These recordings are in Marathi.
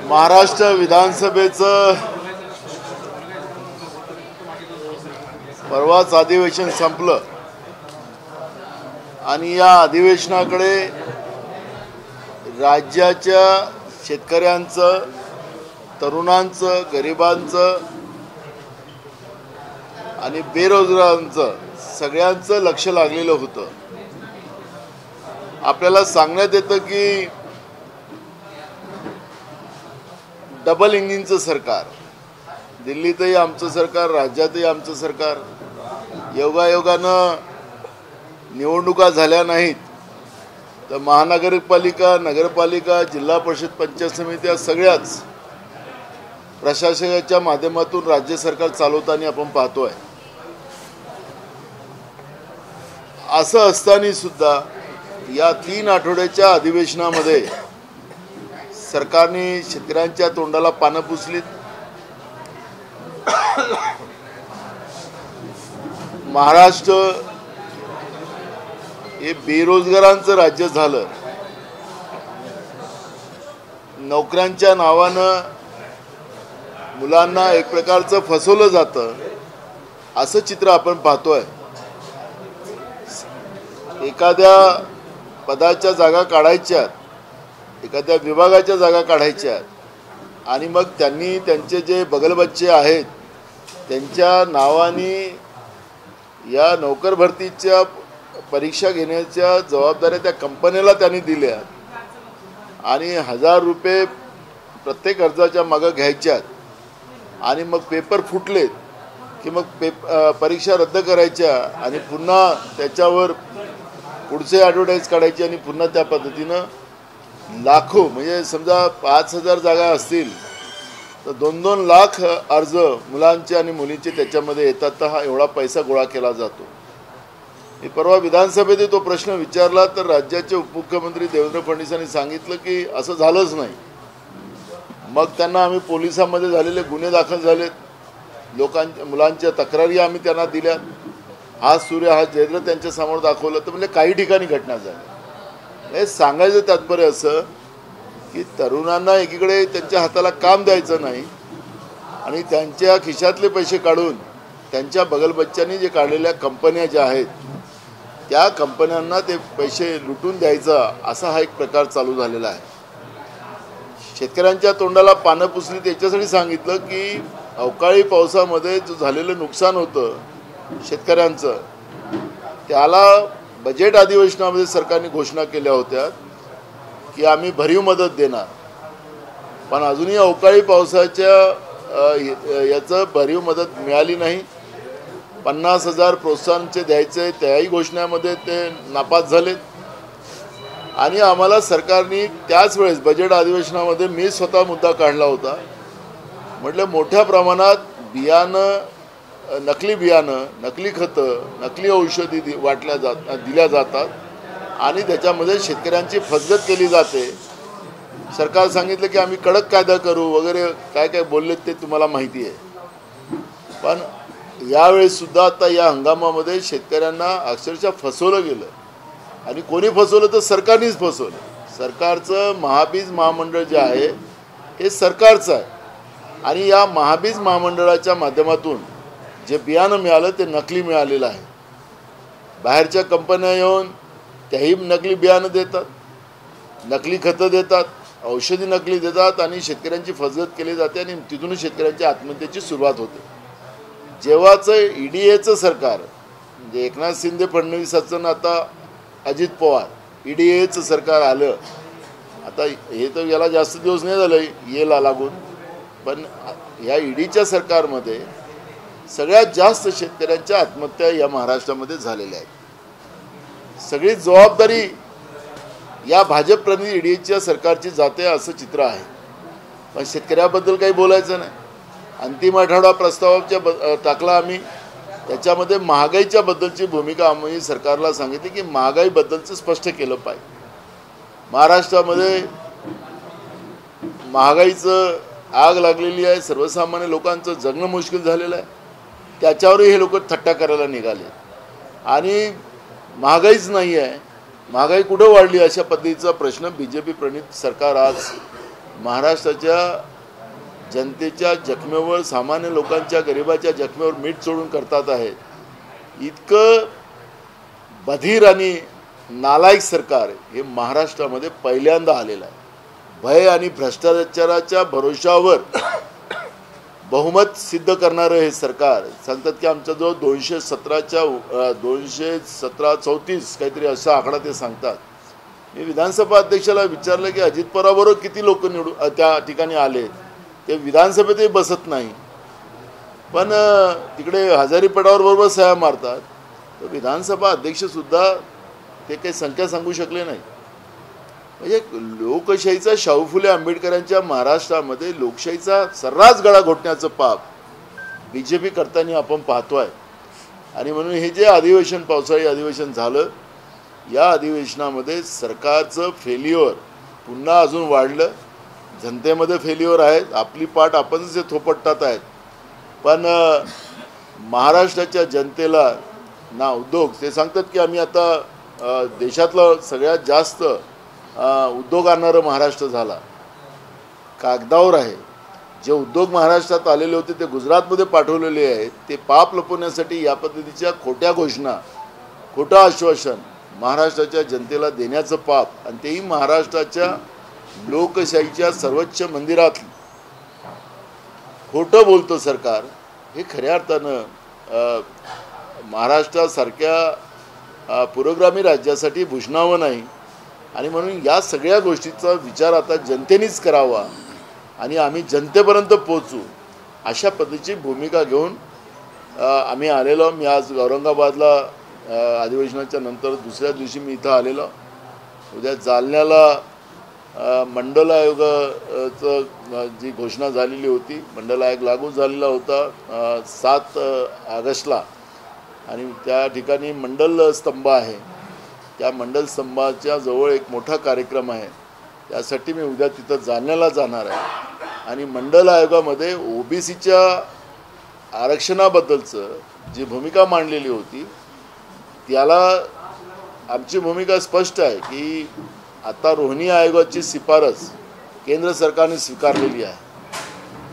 महाराष्ट्र विधानसभेचं परवाच अधिवेशन संपलं आणि या अधिवेशनाकडे राज्याच्या शेतकऱ्यांचं, तरुणांचं, गरिबांचं आणि बेरोजगारांचं सगळ्यांचं लक्ष लागलेलं होतं। आपल्याला सांगण्यात येतं की डबल इंजिनचं सरकार, दिल्लीतही आमचं सरकार, राज्यातही आमचं सरकार, योगायोगानं निवडणुका झाल्या नाहीत तर महानगरपालिका, नगरपालिका, जिल्हा परिषद, पंचायत समित्या सगळ्याच प्रशासनाच्या माध्यमातून राज्य सरकार चालवताना आपण पाहतोय। असं असताना सुद्धा या 3 आठवड्याच्या अधिवेशनामध्ये सरकारने शेतकऱ्यांच्या तोंडाला पानं पुसलीत। महाराष्ट्र हे बेरोजगारांचं राज्य झालं। नोकऱ्यांच्या नावानं मुलांना एक प्रकारचं फसवलं जातं, असं चित्र आपण पाहतोय। एखाद्या पदाच्या जागा काढायच्या, एखाद्या विभागाच्या जागा काढायच्या आणि मग त्यांनी त्यांचे जे बगलबच्चे आहेत त्यांच्या नावाने या नोकर भरतीच्या परीक्षा घेण्याच्या जबाबदाऱ्या त्या कंपनीला त्यांनी दिल्या आणि 1000 रुपये प्रत्येक अर्जाच्या मागं घ्यायच्यात आणि मग पेपर फुटलेत की मग परीक्षा रद्द करायच्या आणि पुन्हा त्याच्यावर पुढचे ॲडव्हर्टाईज काढायचे आणि पुन्हा त्या पद्धतीनं लाखो, म्हणजे समजा 5000 जागा असतील तर 2-2 लाख अर्ज मुलांचे आणि मुलींचे त्याच्यामध्ये येतात, तर हा एवढा पैसा गोळा केला जातो। मी परवा विधानसभेत तो प्रश्न विचारला तर राज्याचे उपमुख्यमंत्री देवेंद्र फडणवीसांनी सांगितलं की असं झालंच नाही। मग त्यांना आम्ही पोलिसांमध्ये झालेले गुन्हे दाखल झालेत, मुलांच्या तक्रारी आम्ही त्यांना दिल्या, हा सूर्य हा जयद्र त्यांच्या समोर दाखवलं, तर म्हणजे काही ठिकाणी घटना झाल्या। हे सांगायचं तात्पर्य असं की तरुणांना एकीकडे त्यांच्या हाताला काम द्यायचं नाही आणि त्यांच्या खिशातले पैसे काढून त्यांच्या बगलबच्च्यांनी जे काढलेल्या कंपन्या ज्या आहेत त्या कंपन्यांना ते पैसे लुटून द्यायचा, असा हा एक प्रकार चालू झालेला आहे। शेतकऱ्यांच्या तोंडाला पानं पुसली त्याच्यासाठी सांगितलं की अवकाळी पावसामध्ये जो झालेलं नुकसान होतं शेतकऱ्यांचं, त्याला बजेट अधिवेशनामध्ये सरकारने घोषणा केल्या होत्या की आम्ही भरीव मदत देणार, पण अजूनही अवकाळी पावसाच्या याचं भरीव मदत मिळाली नाही। 50,000 प्रोत्साहनचे द्यायचे त्याही घोषणामध्ये ते नापास झालेत आणि आम्हाला सरकारने त्याच वेळेस बजेट अधिवेशनामध्ये मी स्वतः मुद्दा काढला होता, म्हटलं मोठ्या प्रमाणात बियाणं, नकली बियाणं, नकली खतं, नकली औषधी दिल्या जातात आणि त्याच्यामध्ये शेतकऱ्यांची फसगत केली जाते। सरकार सांगितलं की आम्ही कडक कायदा करू वगैरे, काय काय बोललेत ते तुम्हाला माहिती आहे। पण यावेळेस सुद्धा आता या हंगामामध्ये शेतकऱ्यांना अक्षरशः फसवलं गेलं आणि कोणी फसवलं तर सरकारनेच फसवलं। सरकारचं महाबीज महामंडळ जे आहे हे सरकारचं आहे आणि या महाबीज महामंडळाच्या माध्यमातून जे बियाणं मिळालं ते नकली मिळालेलं आहे। बाहेरच्या कंपन्या येऊन त्याही नकली बियाणं देतात, नकली खतं देतात, औषधी नकली देतात आणि शेतकऱ्यांची फसगत केली जाते आणि तिथूनच शेतकऱ्यांच्या आत्महत्येची सुरुवात होते। जेव्हाचं EDAचं सरकार, म्हणजे एकनाथ शिंदे फडणवीसाचं ना आता अजित पवार, EDAचं सरकार आलं, आता हे तर याला जास्त दिवस नाही झालं येला लागून, पण या EDच्या सरकारमध्ये सगळ्यात जास्त शेतकऱ्यांच्या आत्महत्या या महाराष्ट्रामध्ये झालेल्या आहेत। सगळी जबाबदारी या भाजप प्रणित EDच्या सरकारची जाते असं चित्र आहे, पण शेतकऱ्याबद्दल काही बोलायचं नाही। अंतिम आठवडा प्रस्तावाच्या टाकला आम्ही, त्याच्यामध्ये महागाईच्या बद्दलची भूमिका आम्ही सरकारला सांगितली की महागाईबद्दलचं स्पष्ट केलं पाहिजे। महाराष्ट्रामध्ये महागाईचं आग लागलेली आहे, सर्वसामान्य लोकांचं जगणं मुश्किल झालेलं आहे, त्याच्यावरही हे लोक थट्टा करायला निघाले आणि महागाईच नाही आहे, महागाई कुठं वाढली अशा पद्धतीचा प्रश्न BJP प्रणित सरकार आज महाराष्ट्राच्या जनतेच्या जखमेवर, सामान्य लोकांच्या, गरिबाच्या जखमेवर मीठ सोडून करतात आहेत. इतकं बधीर आणि नालायक सरकार हे महाराष्ट्रामध्ये पहिल्यांदा आलेलं आहे. भय आणि भ्रष्टाचाराच्या भरोशावर बहुमत सिद्ध करणारं हे सरकार सांगतात की आमच्याजवळ 217 काहीतरी असा आकडा ते सांगतात. मी विधानसभा अध्यक्षाला विचारलं की अजित पवाराबरोबर किती लोक त्या ठिकाणी आले. ते विधानसभेतही बसत नाही, पण तिकडे हजारी पटावर बरोबर सह्या मारतात. तर विधानसभा अध्यक्षसुद्धा ते काही संख्या सांगू शकले नाही. म्हणजे लोकशाहीचा शाहू फुले आंबेडकरांच्या महाराष्ट्रामध्ये लोकशाहीचा सर्रास गळा घोटण्याचं पाप BJP करताना आपण पाहतोय. आणि म्हणून हे जे अधिवेशन, पावसाळी अधिवेशन झालं, या अधिवेशनामध्ये सरकारचं फेल्युअर पुन्हा अजून वाढलं. जनतेमध्ये फेल्युअर आहे, आपली पाठ आपणच जे थोपटतात आहेत. पण महाराष्ट्राच्या जनतेला ना उद्योग, ते सांगतात की आम्ही आता देशातलं सगळ्यात जास्त उद्योग आणणारं महाराष्ट्र झाला. कागदावर आहे. जे उद्योग महाराष्ट्रात आलेले होते ते गुजरातमध्ये पाठवलेले आहेत. ते पाप लपवण्यासाठी या पद्धतीच्या खोट्या घोषणा, खोटं आश्वासन महाराष्ट्राच्या जनतेला देण्याचं पाप, आणि तेही महाराष्ट्राच्या लोकशाहीच्या सर्वोच्च मंदिरात खोटं बोलतं सरकार. हे खऱ्या अर्थानं महाराष्ट्रासारख्या पुरोगामी राज्यासाठी भूषणावं नाही. आणि म्हणून या सगळ्या गोष्टीचा विचार आता जनतेनेच करावा आणि आम्ही जनतेपर्यंत पोहोचू अशा पद्धतीची भूमिका घेऊन आम्ही आलेलो. मी आज औरंगाबादला अधिवेशनाच्या नंतर दुसऱ्या दिवशी मी इथं आलेलो. उद्या जालन्याला मंडल आयोगाचं जी घोषणा झालेली होती, मंडल आयोग लागू झालेला होता 7 ऑगस्टला, आणि त्या ठिकाणी मंडल स्तंभ आहे. त्या मंडल स्तंभाच्या जवळ एक मोठा कार्यक्रम आहे. त्यासाठी मी उद्या तिथं जालन्याला जाणार आहे. आणि मंडल आयोगामध्ये OBCच्या आरक्षणाबद्दलचं जी भूमिका मांडलेली होती, त्याला आमची भूमिका स्पष्ट आहे की आता रोहिणी आयोगाची शिफारस केंद्र सरकारने स्वीकारलेली आहे.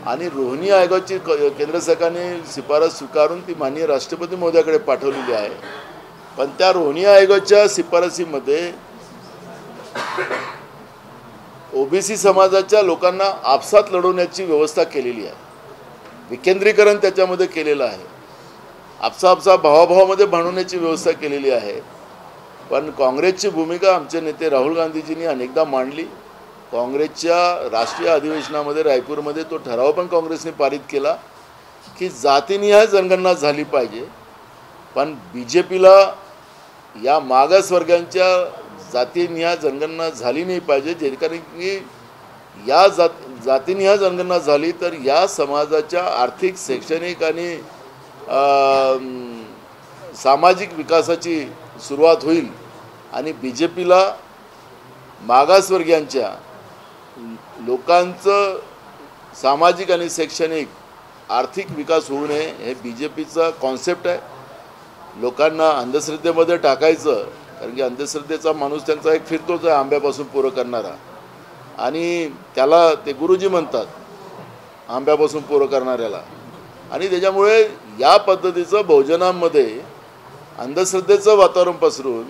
आणि रोहिणी आयोगाची केंद्र सरकारने शिफारस स्वीकारून ती माननीय राष्ट्रपती महोदयाकडे पाठवलेली आहे. पण त्या रोहिणी आयोगाच्या शिफारसीमध्ये OBC समाजाच्या लोकांना आपसात लढवण्याची व्यवस्था केलेली आहे. विकेंद्रीकरण त्याच्यामध्ये केलेलं आहे. आपसा भावाभावामध्ये भांडवण्याची व्यवस्था केलेली आहे. पण काँग्रेसची भूमिका आमचे नेते राहुल गांधीजींनी अनेकदा मांडली. काँग्रेसच्या राष्ट्रीय अधिवेशनामध्ये रायपूरमध्ये तो ठराव पण काँग्रेसने पारित केला की जातीनिहाय जनगणना झाली पाहिजे. पण BJPला या मागासवर्गांच्या जातीनिहाय जनगणना झाली नाही पाहिजे, जेणेकरून की या जातीनिहाय जनगणना झाली तर या समाजाच्या आर्थिक, शैक्षणिक आणि सामाजिक विकासाची सुरुवात होईल. आणि BJPला मागासवर्गीयांच्या लोकांचं सामाजिक आणि शैक्षणिक आर्थिक विकास होऊ नये हे BJPचा कॉन्सेप्ट आहे. लोकांना अंधश्रद्धेमध्ये टाकायचं, कारण की अंधश्रद्धेचा माणूस त्यांचा एक फिरतोच आहे आंब्यापासून पोरं करणारा, आणि त्याला ते गुरुजी म्हणतात आंब्यापासून पोरं करणाऱ्याला. आणि त्याच्यामुळे या पद्धतीचं बहुजनांमध्ये अंधश्रद्धेचं वातावरण पसरून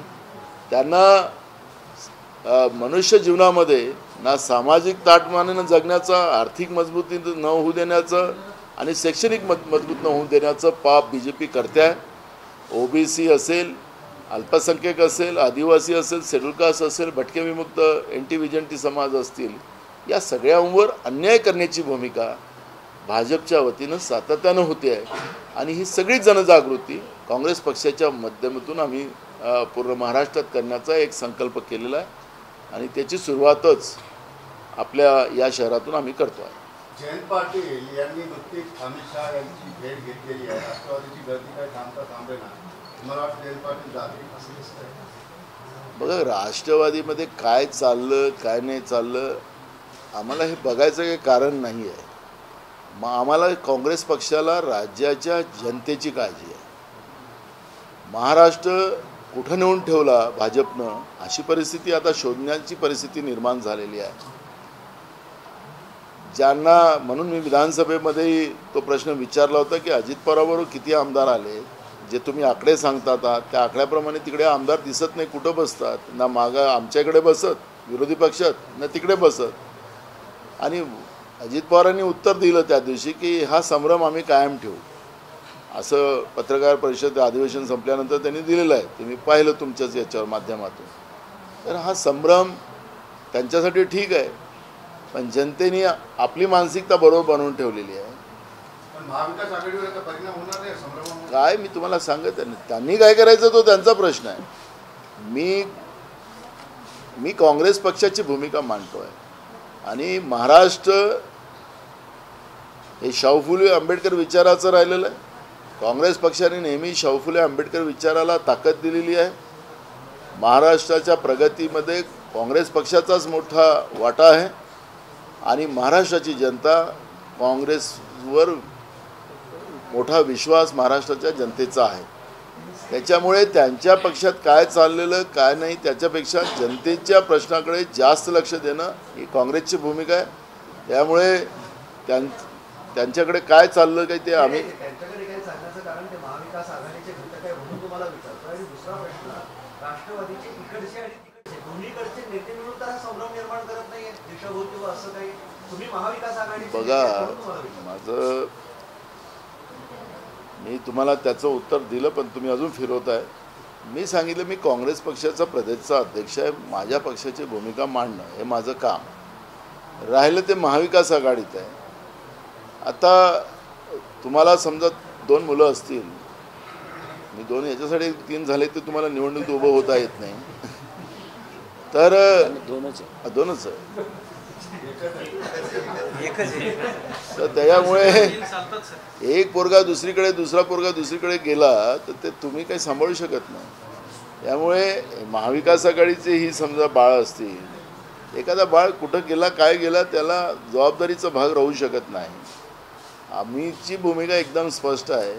त्यांना मनुष्य जीवनामध्ये ना सामाजिक ताटमानेनं जगण्याचा, आर्थिक मजबूती न होऊ देण्याचं आणि शैक्षणिक मजबूत न होऊ देण्याचं पाप BJP करते आहे. OBC असेल, अल्पसंख्याक असेल, आदिवासी असेल, शेड्यूल कास्ट असेल, भटके विमुक्त, NT-VJNT समाज असतील, या सगळ्यांवर अन्याय करण्याची भूमिका भाजपच्या वतीनं सातत्यानं होते आहे. आणि ही सगळी जनजागृती काँग्रेस पक्षाच्या माध्यमातून आम्ही पूर्ण महाराष्ट्रात करण्याचा एक संकल्प केलेला आहे. आणि त्याची सुरुवातच आपल्या या शहरातून आम्ही करतो आहे. जयंत पाटील यांनी नुकतीच अमित शहा यांची भेट घेतलेली आहे. राष्ट्रवादीची गर्दी काय थांबता थांबेना. मला वाटतं जयंत पाटील जातील असं दिसतंय. बघा, राष्ट्रवादीमध्ये काय चाललं काय नाही चाललं आम्हाला हे बघायचं काही कारण नाही आहे. मग आम्हाला काँग्रेस पक्षाला राज्याच्या जनतेची काळजी आहे. महाराष्ट्र कुठं नेऊन ठेवला भाजपनं, अशी परिस्थिती आता शोधण्याची परिस्थिती निर्माण झालेली आहे. ज्यांना म्हणून मी विधानसभेमध्ये तो प्रश्न विचारला होता की अजित पवारांबरोबर किती आमदार आले, जे तुम्ही आकडे सांगतात त्या आकड्याप्रमाणे तिकडे आमदार दिसत नाही, कुठं बसतात ना, मागं आमच्याकडे बसत विरोधी पक्षात ना तिकडे बसत. आणि अजित पवारांनी उत्तर दिलं त्या दिवशी की हा संभ्रम आम्ही कायम ठेवू, असं पत्रकार परिषद अधिवेशन संपल्यानंतर त्यांनी दिलेलं आहे. ते मी पाहिलं तुमच्याच याच्यावर माध्यमातून. तर हा संभ्रम त्यांच्यासाठी ठीक आहे, पण जनतेने आपली मानसिकता बरोबर बनवून ठेवलेली आहे. महाविकास आघाडीवर याचा परिणाम होणार नाही संभ्रमामुळे? काय मी तुम्हाला सांगत आहे, त्यांनी काय करायचं तो त्यांचा प्रश्न आहे. मी काँग्रेस पक्षाची भूमिका मांडतो आहे. आणि महाराष्ट्र हे शाहू फुले आंबेडकर विचाराचं राहिलेलं आहे. काँग्रेस पक्षाने नेहमी शाहू फुले आंबेडकर विचाराला ताकद दिलेली आहे. महाराष्ट्राच्या प्रगतीमध्ये काँग्रेस पक्षाचाच मोठा वाटा आहे. आणि महाराष्ट्राची जनता काँग्रेसवर मोठा विश्वास महाराष्ट्राच्या जनतेचा आहे. त्याच्यामुळे त्यांच्या पक्षात काय चाललेलं काय नाही त्याच्यापेक्षा जनतेच्या प्रश्नाकडे जास्त लक्ष देणं ही काँग्रेसची भूमिका आहे. त्यामुळे त्यांच्याकडे काय चाललं काय ते आम्ही त्यांच्याकडे काय सांगण्याचं कारण ते महाविकास आघाडीचे घटक आहे म्हणून तुम्हाला विचारतो. आणि दुसरा प्रश्न, राष्ट्रवादीचे इकडचे आणि तिकडचे दोन्हीकडचे नेते मिळून तर हा संभ्रम निर्माण करत नाहीये देशाभोवती व असं काही? तुम्ही महाविकास आघाडी बघा, माझं मी तुम्हाला त्याचं उत्तर दिलं पण तुम्ही अजून फिरवताय. मी सांगितलं मी काँग्रेस पक्षाचा प्रदेशचा अध्यक्ष आहे. माझ्या पक्षाची भूमिका मांडणं हे माझं काम. राहिलं ते महाविकास आघाडीत आहे. आता तुम्हाला समजा 2 मुलं असतील, मी 2 याच्यासाठी 3 झाले ते तुम्हाला निवडणूक उभं होता येत नाही, तर 2च आहे. तर त्याच्यामुळे एक पोरगा दुसरीकडे दुसरा पोरगा दुसरीकडे गेला तर ते तुम्ही काही सांभाळू शकत नाही. त्यामुळे महाविकास आघाडीचे ही समजा बाळ असतील, एखादा बाळ कुठं गेला काय गेला त्याला जबाबदारीचा भाग राहू शकत नाही. आमची भूमिका एकदम स्पष्ट आहे,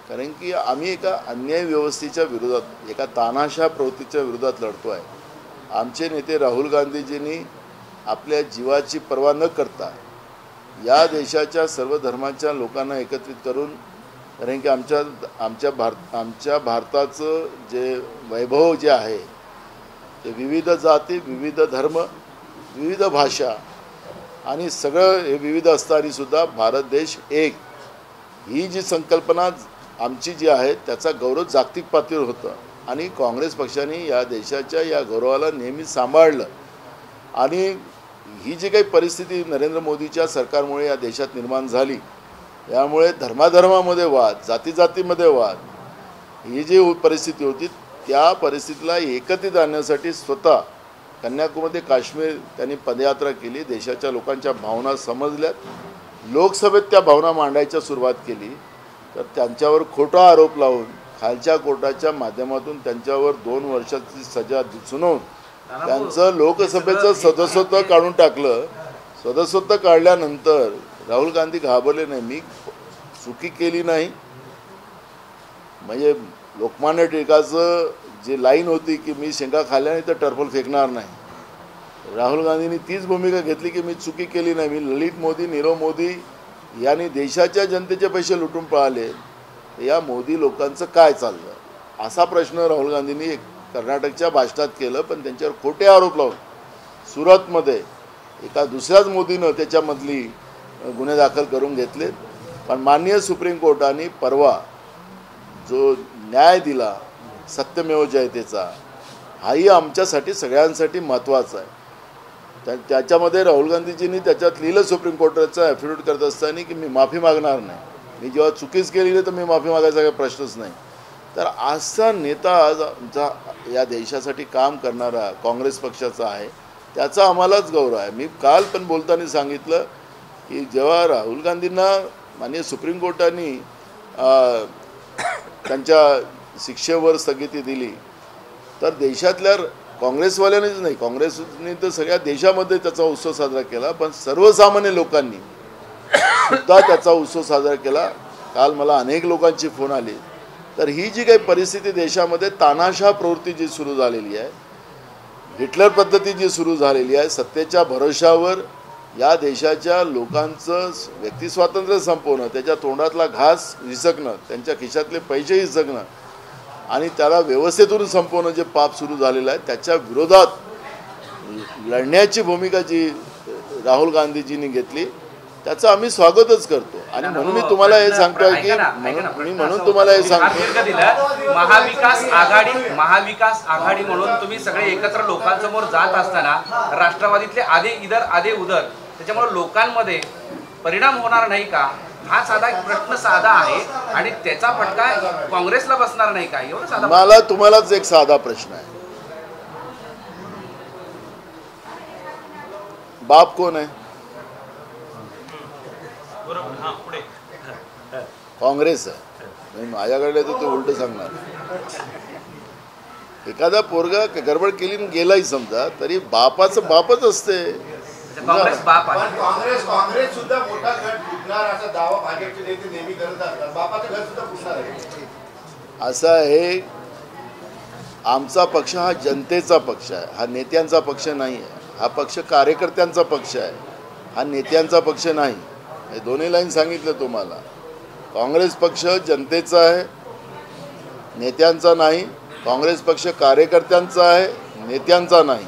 कारण की आम्ही एका अन्याय व्यवस्थेच्या विरोधात, एका तानाशाह प्रवृत्तीच्या विरोधात लढतो आहे. आमचे नेते राहुल गांधीजींनी आपल्या जीवाची पर्वा न करता या देशाच्या सर्व धर्माच्या लोकांना एकत्रित करून, कारण की आमच्या भारताचं जे वैभव जे आहे ते विविध जाती, विविध धर्म, विविध भाषा आणि सगळं हे विविध असतानासुद्धा भारत देश एक, ही जी संकल्पना आमची जी आहे त्याचा गौरव जागतिक पातळीवर होतं. आणि काँग्रेस पक्षाने या देशाच्या या गौरवाला नेहमी सांभाळलं. आणि ही जी काही परिस्थिती नरेंद्र मोदीच्या सरकारमुळे या देशात निर्माण झाली, यामुळे धर्माधर्मामध्ये वाद, जातीजातीमध्ये वाद, ही जी परिस्थिती होती त्या परिस्थितीला एकत्रित आणण्यासाठी स्वतः कन्याकुमारी काश्मीर त्यांनी पदयात्रा केली. देशाच्या लोकांच्या भावना समजल्यात, लोकसभेत त्या भावना मांडायच्या सुरुवात केली. तर त्यांच्यावर खोटा आरोप लावून खालच्या कोर्टाच्या माध्यमातून त्यांच्यावर 2 वर्षाची सजा सुनावून त्यांचं लोकसभेचं सदस्यत्व काढून टाकलं. सदस्यत्व काढल्यानंतर राहुल गांधी घाबरले नाही, मी चुकी केली नाही. म्हणजे लोकमान्य टिळकाचं जी लाईन होती की मी शेंगा खाल्ल्याने तर टरफल फेकणार नाही, राहुल गांधींनी तीच भूमिका घेतली की मी चुकी केली नाही. मी ललित मोदी, नीरव मोदी यांनी देशाच्या जनतेचे पैसे लुटून पळाले, या मोदी लोकांचं काय चाललं असा प्रश्न राहुल गांधींनी कर्नाटकच्या भाषणात केलं. पण त्यांच्यावर खोटे आरोप लावून सुरतमध्ये एका दुसऱ्याच मोदीनं त्याच्यामधली गुन्हे दाखल करून घेतले. पण माननीय सुप्रीम कोर्टाने परवा जो न्याय दिला सत्यमेव जयतेचा, हाही आमच्यासाठी सगळ्यांसाठी महत्त्वाचा आहे. त्याच्यामध्ये राहुल गांधीजींनी त्याच्यात लिहिलं सुप्रीम कोर्टाचं ॲफिडेविट करत असताना की मी माफी मागणार नाही, मी जेव्हा चुकीच केली तर मी माफी मागायचा काही प्रश्नच नाही. तर असा नेता आज आमचा या देशासाठी काम करणारा काँग्रेस पक्षाचा आहे, त्याचा आम्हालाच गौरव आहे. मी काल पण बोलताना सांगितलं की जेव्हा राहुल गांधींना माननीय सुप्रीम कोर्टाने त्यांच्या शिक्षेवर स्थगिती दिली, तर देशातल्या काँग्रेसवाल्यांनीच नाही, काँग्रेसने तर सगळ्या देशामध्ये त्याचा उत्सव साजरा केला, पण सर्वसामान्य लोकांनी सुद्धा त्याचा उत्सव साजरा केला. काल मला अनेक लोकांची फोन आले. तर ही जी काही परिस्थिती देशामध्ये तानाशाह प्रवृत्ती जी सुरू झालेली आहे, हिटलर पद्धती जी सुरू झालेली आहे, सत्तेच्या भरोशावर या देशाच्या लोकांचं व्यक्तिस्वातंत्र्य संपवणं, त्याच्या तोंडातला घास हिसकणं, त्यांच्या खिशातले पैसे हिसकणं आणि त्याला व्यवस्थेतून संपवणं जे पाप सुरू झालेलं आहे त्याच्या विरोधात लढण्याची भूमिका जी राहुल गांधीजींनी घेतली त्याचं आम्ही स्वागतच करतो. आणि म्हणून मी तुम्हाला हे सांगतोय की म्हणून तुम्हाला हे सांगतो, महाविकास आघाडी म्हणून तुम्ही सगळे एकत्र लोकांसमोर जात असताना राष्ट्रवादीतले आधे इधर आधे उधर, त्याच्यामुळे लोकांमध्ये परिणाम होणार नाही का? हा साधा एक प्रश्न साधा आहे आणि त्याचा फटका काँग्रेसला बसणार नाही का? एवढं साधा. मला तुम्हालाच एक साधा प्रश्न आहे, बाप कोण आहे? काँग्रेस आहे. माझ्याकडे तर तो उलट सांगणार. एखादा पोरगा गडबड केली गेलाही समजा तरी बापाचं बापच असते. काँग्रेस बाप आहे. काँग्रेस सुद्धा मोठा गट फुटणार असा दावा भाजपचे नेते नेहमी करत असतात. बापाचं घर सुद्धा फुटणार आहे. असं आहे, आमचा पक्ष हा जनतेचा पक्ष आहे, हा नेत्यांचा पक्ष नाही आहे. हा पक्ष कार्यकर्त्यांचा पक्ष आहे, हा नेत्यांचा पक्ष नाही. हे दोन्ही लाईन सांगितलं तुम्हाला. काँग्रेस पक्ष जनतेचा आहे, नेत्यांचा नाही. काँग्रेस पक्ष कार्यकर्त्यांचा आहे, नेत्यांचा नाही.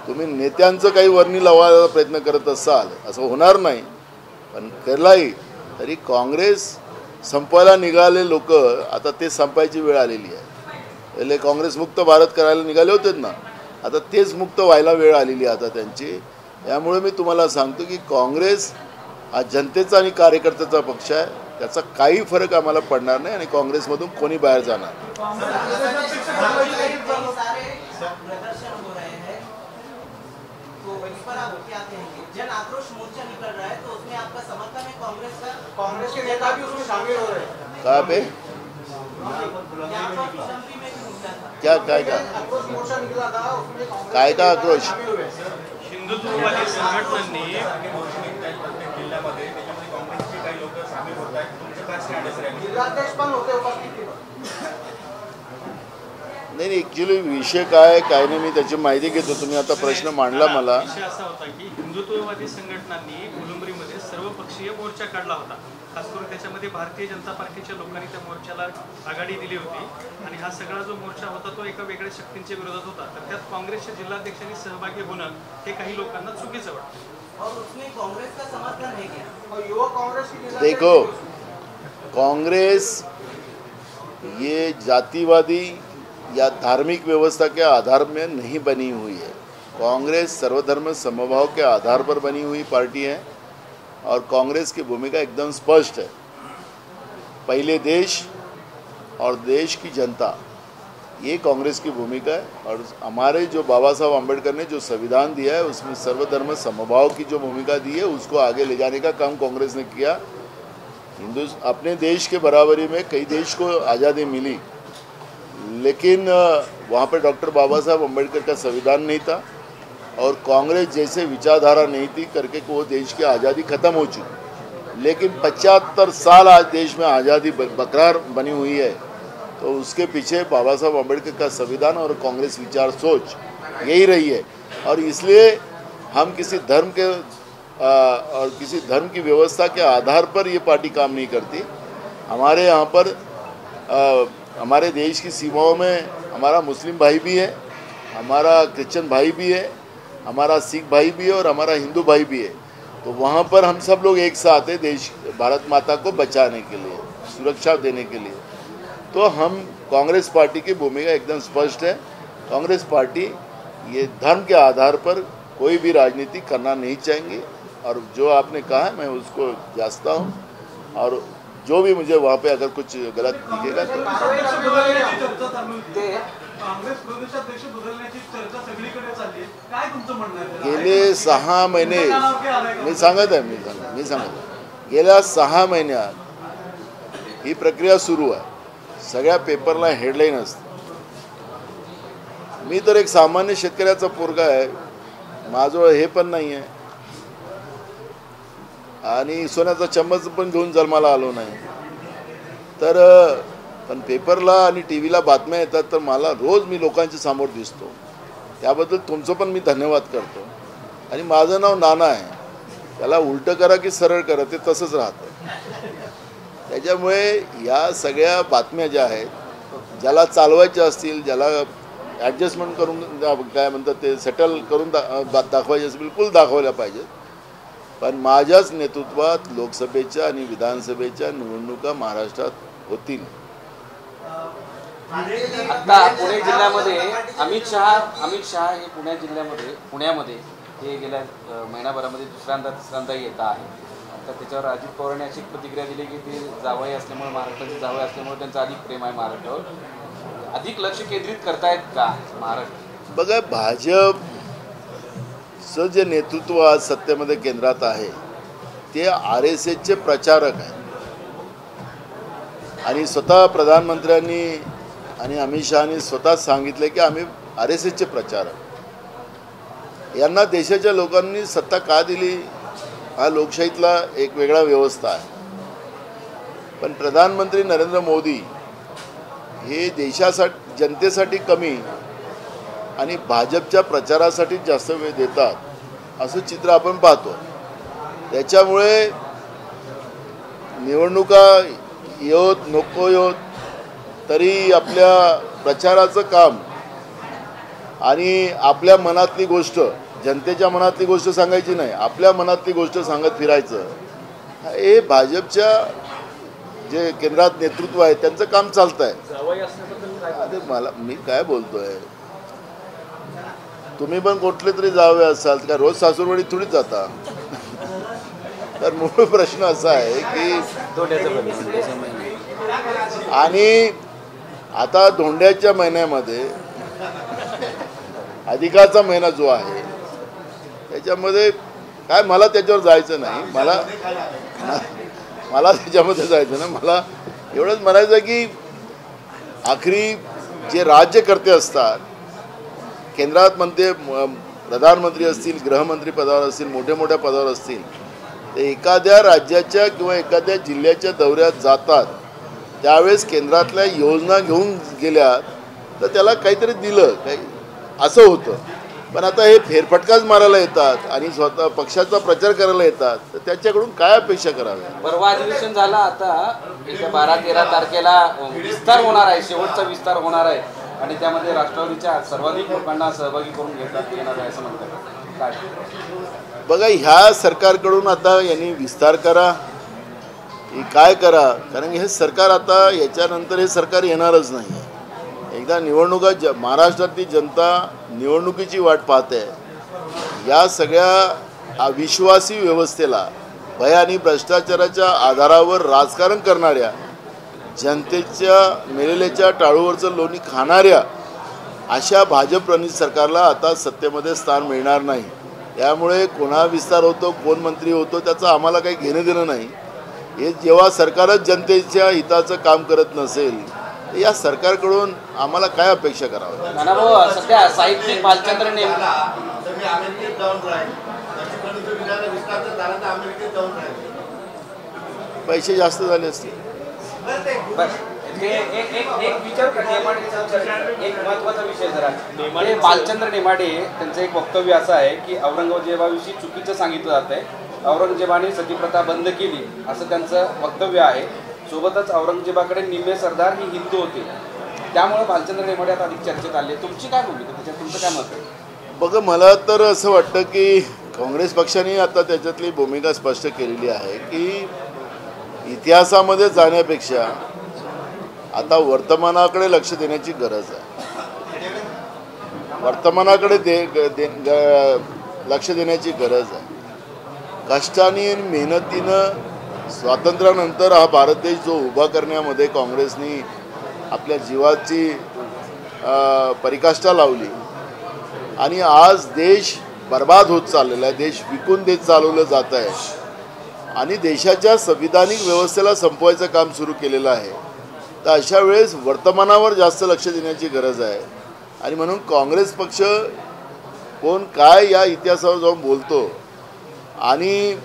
तुम्ही नेत्यांचं काही वर्णी लावायला प्रयत्न करत असाल, असं होणार नाही. पण केलाही तरी काँग्रेस संपवायला निघाले लोक आता ते संपायची वेळ आलेली आहे. पहिले काँग्रेस मुक्त भारत करायला निघाले होते ना, आता तेच मुक्त व्हायला वेळ आलेली आहे आता त्यांची. त्यामुळे मी तुम्हाला सांगतो की काँग्रेस हा जनतेचा आणि कार्यकर्त्याचा पक्ष आहे. त्याचा काही फरक आम्हाला पडणार नाही आणि काँग्रेसमधून कोणी बाहेर जाणार. जन आक्रोश मोर्चा निकल रहा है तो उसमें आपका समर्थन है? कांग्रेस के नेता भी उसमें शामिल हो रहे हैं. कहाँ पे? क्या काय का आक्रोश मोर्चा निकला था उसमें काय का आक्रोश? हिंदुत्ववादी संघटनांनी जिल्ह्यामध्ये त्याच्यामध्ये काँग्रेसचे काही लोक सामील होत आहेत. तुमचं काय स्टँड आहे? जिल्हाध्यक्ष पण होते उपस्थित. नाही ॲक्च्युली विषय काय नाही मी त्याची माहिती घेतो. तुम्ही आता प्रश्न मांडला मला. विषय असा होता की हिंदुत्ववादी संघटनांनी फुलंब्रीमध्ये सर्वपक्षीय मोर्चा काढला होता. खास करून त्याच्यामध्ये भारतीय जनता पार्टीच्या लोकांनी त्या मोर्चाला आघाडी दिली होती आणि हा सगळा जो मोर्चा होता तो एका वेगळ्या शक्तींच्या विरोधात होता. तर त्यात काँग्रेसच्या जिल्हाध्यक्षांनी सहभागी होणं हे काही लोकांना चुकीचं वाटतं. और उसमें कांग्रेस का समर्थन है क्या? और युवा कांग्रेस की देखो, कांग्रेस ये जातिवादी या धार्मिक व्यवस्था के आधार में नहीं बनी हुई है. कांग्रेस सर्वधर्म समभाव के आधार पर बनी हुई पार्टी है और कांग्रेस की भूमिका एकदम स्पष्ट है. पहले देश और देश की जनता, ये कांग्रेस की भूमिका है. और हमारे जो बाबा साहब अम्बेडकर ने जो संविधान दिया है उसमें सर्वधर्म समभाव की जो भूमिका दी है उसको आगे ले जाने का काम कांग्रेस ने किया. अपने देश के बराबरी में कई देश को आज़ादी मिली, लेकिन वहाँ पर डॉक्टर बाबा साहब अम्बेडकर का संविधान नहीं था और कांग्रेस जैसे विचारधारा नहीं थी करके वो देश की आज़ादी ख़त्म हो चुकी. लेकिन 75 साल आज देश में आज़ादी बरकरार बनी हुई है. तो उसके पीछे बाबा साहब अम्बेडकर का संविधान और कांग्रेस विचार सोच यही रही है. और इसलिए हम किसी धर्म के और किसी धर्म की व्यवस्था के आधार पर ये पार्टी काम नहीं करती. हमारे यहाँ पर हमारे देश की सीमाओं में हमारा मुस्लिम भाई भी है, हमारा क्रिश्चियन भाई भी है, हमारा सिख भाई भी है और हमारा हिंदू भाई भी है. तो वहाँ पर हम सब लोग एक साथ हैं देश भारत माता को बचाने के लिए, सुरक्षा देने के लिए. तो हम कांग्रेस पार्टी की भूमिका एकदम स्पष्ट है. कांग्रेस पार्टी ये धर्म के आधार पर कोई भी राजनीति करना नहीं चाहेंगे. और जो आपने कहा है मैं उसको जांचता हूँ और जो भी मुझे वहाँ पे अगर कुछ गलत दिखेगा तो गेले 6 महिने मी सांगत आहे गेल्या 6 महिन्यात ही प्रक्रिया सुरू आहे. सगळ्या पेपरला हेडलाईन असते. मी तर एक सामान्य शेतकऱ्याचा पोरगा आहे, माझं हे पण नाही आहे आणि सोन्याचा चम्मच पण घेऊन जन्माला आलो नाही. तर पण पेपरला आणि टी व्हीला बातम्या येतात तर मला रोज मी लोकांच्या समोर दिसतो. त्याबद्दल तुमचं पण मी धन्यवाद करतो. आणि माझं नाव नाना आहे. त्याला उलटं करा की सरळ करा ते तसंच राहतं. त्याच्यामुळे या सगळ्या बातम्या ज्या आहेत ज्याला चालवायच्या असतील, ज्याला ॲडजस्टमेंट करून काय म्हणतात ते सेटल करून दाखवायचे असतील बिलकुल दाखवल्या पाहिजेत. पण माझ्याच नेतृत्वात लोकसभेच्या आणि विधानसभेच्या निवडणुका महाराष्ट्रात होतील. आता पुणे जिल्ह्यामध्ये अमित शहा हे पुण्यामध्ये हे गेल्या महिनाभरामध्ये तिसऱ्यांदा येत आहे. आता त्याच्यावर अजित पवारांनी अशी प्रतिक्रिया दिली की ते जावई असल्यामुळे, महाराष्ट्राचे जावई असल्यामुळे त्यांचं अधिक प्रेम आहे महाराष्ट्रावर, अधिक लक्ष केंद्रित करतायत का महाराष्ट्र? बघा, भाजपचं जे नेतृत्व आज सत्तेमध्ये केंद्रात आहे ते RSSचे प्रचारक आहेत. आणि स्वतः प्रधानमंत्र्यांनी आणि अमित शहानी स्वतः सांगितले की आम्ही RSSचे प्रचारक. यांना देशाच्या लोकांनी सत्ता का दिली हा लोकशाहीतला एक वेगळा व्यवस्था आहे. पण प्रधानमंत्री नरेंद्र मोदी हे देशासाठी, जनतेसाठी कमी आणि भाजपच्या प्रचारासाठी जास्त वेळ देतात असं चित्र आपण पाहतो. त्याच्यामुळे निवडणुका योत नको योत तरी आपल्या प्रचाराचं काम आणि आपल्या मनातली गोष्ट, जनतेच्या मनातली गोष्ट सांगायची नाही, आपल्या मनातली गोष्ट सांगत फिरायचं, हे भाजपच्या जे केंद्रात नेतृत्व आहे त्यांचं काम चालतं आहे. मी काय बोलतोय, तुम्ही पण कुठले तरी जावे असाल का रोज सासूरवाडी थोडीच जाता. तर मूळ प्रश्न असा आहे की आणि आता धोंड्याच्या महिन्यामध्ये अधिकाचा महिना जो आहे त्याच्यामध्ये काय, मला त्याच्यावर जायचं नाही, मला त्याच्यामध्ये जायचं नाही. मला एवढंच म्हणायचं की आखरी जे राज्यकर्ते असतात केंद्रात, प्रधानमंत्री असतील, गृहमंत्री पदावर असतील, मोठ्या पदावर असतील, ते एखाद्या राज्याच्या किंवा एखाद्या जिल्ह्याच्या दौऱ्यात जातात त्यावेळेस केंद्रातल्या योजना घेऊन गेल्यात तर त्याला काहीतरी दिलं काही असं होतं. पण आता हे फेरफटकाच मारायला येतात आणि स्वतः पक्षाचा प्रचार करायला येतात, तर त्याच्याकडून काय अपेक्षा कराव्या? परवा अधिवेशन झाला, आता 12-13 तारखेला विस्तार होणार आहे, शेवटचा विस्तार होणार आहे आणि त्यामध्ये राष्ट्रवादीच्या सर्वाधिक लोकांना सहभागी करून येणार आहे असं म्हणतात. काय बघा, ह्या सरकारकडून आता यांनी विस्तार करा की काय करा, कारण हे सरकार आता याच्यानंतर हे सरकार येणारच नाही. एकदा निवडणुका महाराष्ट्रातली जनता निवडणुकीची वाट पाहते. या सगळ्या अविश्वासी व्यवस्थेला, भय आणि भ्रष्टाचाराच्या आधारावर राजकारण करणाऱ्या, जनतेच्या मेलेल्याच्या टाळूवरचं लोणी खाणाऱ्या अशा भाजप-प्रणीत सरकारला आता सत्तेमध्ये स्थान मिळणार नाही. त्यामुळे कोणा विस्तार होतो, कोण मंत्री होतो त्याचं आम्हाला काही घेणं देणं नाही. हे जेव्हा सरकारच जनतेच्या हिताचं काम करत नसेल या सरकारकडून आम्हाला काय अपेक्षा करावं? सध्या साहित्यिक भालचंद्र पैसे जास्त झाले असते. एक महत्वाचा विषय जरा, भालचंद्र नेमाडे त्यांचं एक वक्तव्य असं आहे की औरंगजेबाविषयी चुकीचं सांगितलं जात आहे, औरंगजेबाने सतीप्रथा बंद केली असं त्यांचं वक्तव्य आहे. सोबतच औरंगजेबाकडे निम्मे सरदार ही हिंदू होते, त्यामुळे भालचंद्र नेमाडे आता अधिक चर्चेत आले. तुमची काय भूमिका त्याच्यात, तुमचं काय मत आहे? बघा, मला तर असं वाटतं की काँग्रेस पक्षाने आता त्याच्यातली भूमिका स्पष्ट केलेली आहे की इतिहासामध्ये जाण्यापेक्षा आता वर्तमानाकडे लक्ष देण्याची गरज आहे. वर्तमानाकडे लक्ष देण्याची गरज आहे. कष्टाने आणि मेहनतीनं स्वातंत्र्यानंतर हा भारत देश जो उभा करण्यामध्ये काँग्रेसनी आपल्या जीवाची परिकाष्ठा लावली आणि आज देश बर्बाद होत चाललेला आहे, देश विकून देश चालवलं जात आहे आणि देशाच्या संविधानिक व्यवस्थेला संपवायचं काम सुरू केलेलं आहे. तर अशा वेळेस वर्तमानावर जास्त लक्ष देण्याची गरज आहे. आणि म्हणून काँग्रेस पक्ष कोण काय या इतिहासावर जाऊन बोलतो आणि